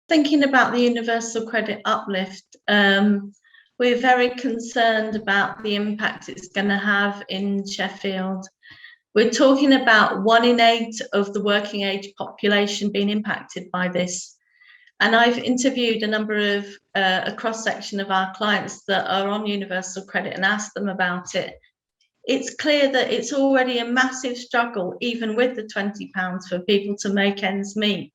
Thinking about the universal credit uplift, we're very concerned about the impact it's going to have in Sheffield. We're talking about 1 in 8 of the working age population being impacted by this. And I've interviewed a number of, a cross section of our clients that are on universal credit and asked them about it. It's clear that it's already a massive struggle, even with the £20, for people to make ends meet.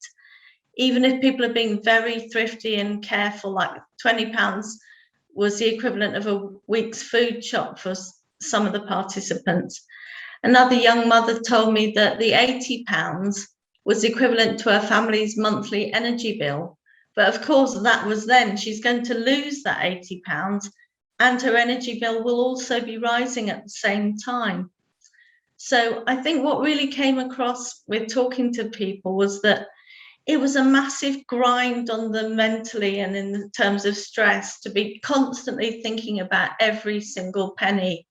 Even if people are being very thrifty and careful, like £20 was the equivalent of a week's food shop for some of the participants. Another young mother told me that the £80 was equivalent to her family's monthly energy bill. But of course, that was then. She's going to lose that £80, and her energy bill will also be rising at the same time. So I think what really came across with talking to people was that it was a massive grind on them mentally and in terms of stress to be constantly thinking about every single penny.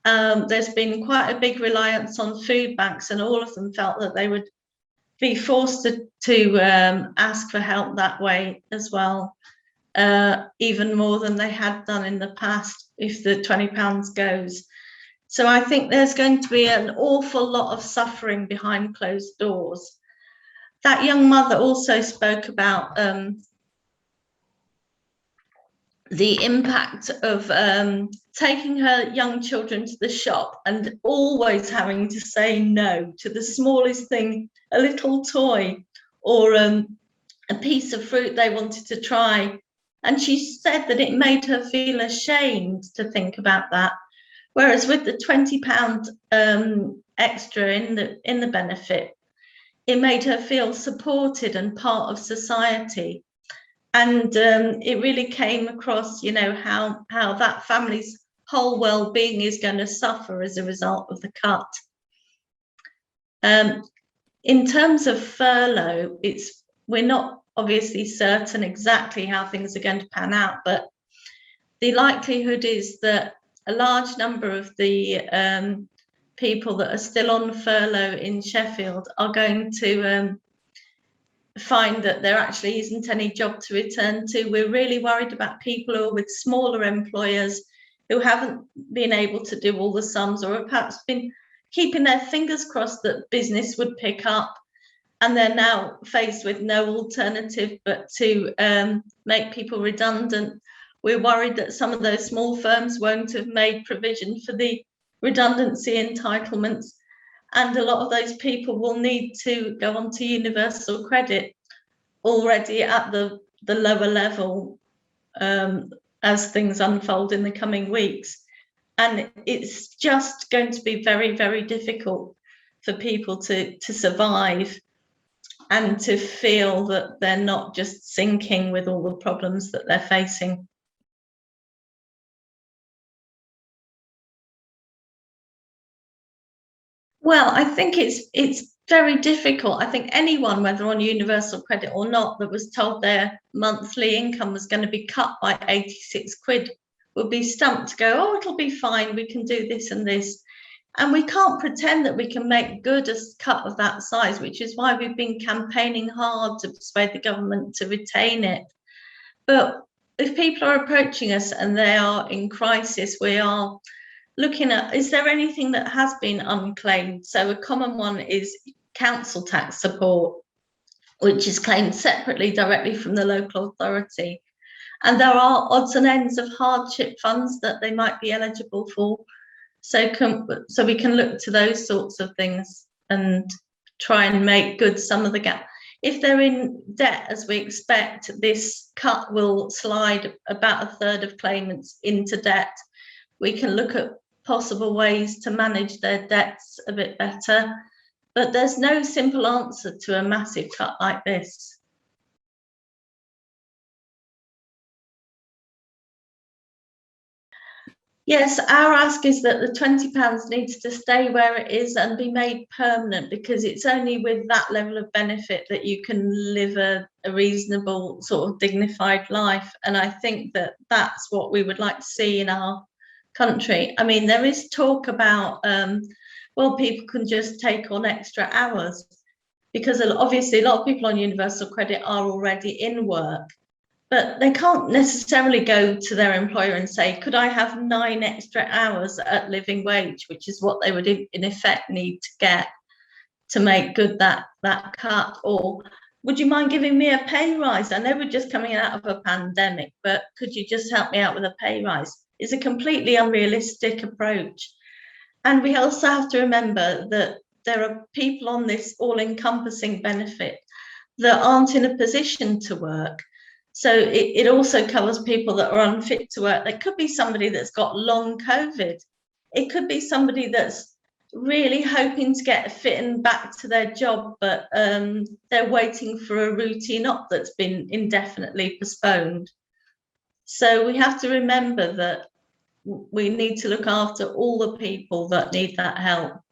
There's been quite a big reliance on food banks, and all of them felt that they would be forced to ask for help that way as well, even more than they had done in the past if the £20 goes. So I think there's going to be an awful lot of suffering behind closed doors. That young mother also spoke about the impact of taking her young children to the shop and always having to say no to the smallest thing, a little toy or a piece of fruit they wanted to try. And she said that it made her feel ashamed to think about that. Whereas with the £20 extra in the benefit, it made her feel supported and part of society. And it really came across, how that family's whole well-being is going to suffer as a result of the cut. In terms of furlough, we're not obviously certain exactly how things are going to pan out, but the likelihood is that a large number of the people that are still on furlough in Sheffield are going to find that there actually isn't any job to return to. We're really worried about people who are with smaller employers who haven't been able to do all the sums, or have perhaps been keeping their fingers crossed that business would pick up, and they're now faced with no alternative but to make people redundant. We're worried that some of those small firms won't have made provision for the redundancy entitlements, and a lot of those people will need to go on to universal credit already at the lower level as things unfold in the coming weeks. And it's just going to be very, very difficult for people to survive and to feel that they're not just sinking with all the problems that they're facing. Well, I think it's very difficult. I think anyone, whether on universal credit or not, that was told their monthly income was going to be cut by 86 quid would be stumped to go, oh, it'll be fine, we can do this and this. And we can't pretend that we can make good a cut of that size, which is why we've been campaigning hard to persuade the government to retain it. But if people are approaching us and they are in crisis, we are looking at, is there anything that has been unclaimed? So a common one is council tax support, which is claimed separately directly from the local authority. And there are odds and ends of hardship funds that they might be eligible for. So we can look to those sorts of things and try and make good some of the gap. If they're in debt, as we expect, this cut will slide about a third of claimants into debt. We can look at possible ways to manage their debts a bit better, but there's no simple answer to a massive cut like this. Yes, our ask is that the £20 needs to stay where it is and be made permanent, because it's only with that level of benefit that you can live a reasonable sort of dignified life. And I think that that's what we would like to see in our country. I mean, there is talk about, well, people can just take on extra hours. because obviously a lot of people on universal credit are already in work, but they can't necessarily go to their employer and say, could I have 9 extra hours at living wage, which is what they would in effect need to get to make good that cut, or would you mind giving me a pay rise? I know we're just coming out of a pandemic, but could you just help me out with a pay rise? It's a completely unrealistic approach. And we also have to remember that there are people on this all-encompassing benefit that aren't in a position to work. So it also covers people that are unfit to work. There could be somebody that's got long COVID. It could be somebody that's really hoping to get fit and back to their job, but they're waiting for a routine op that's been indefinitely postponed. So we have to remember that we need to look after all the people that need that help.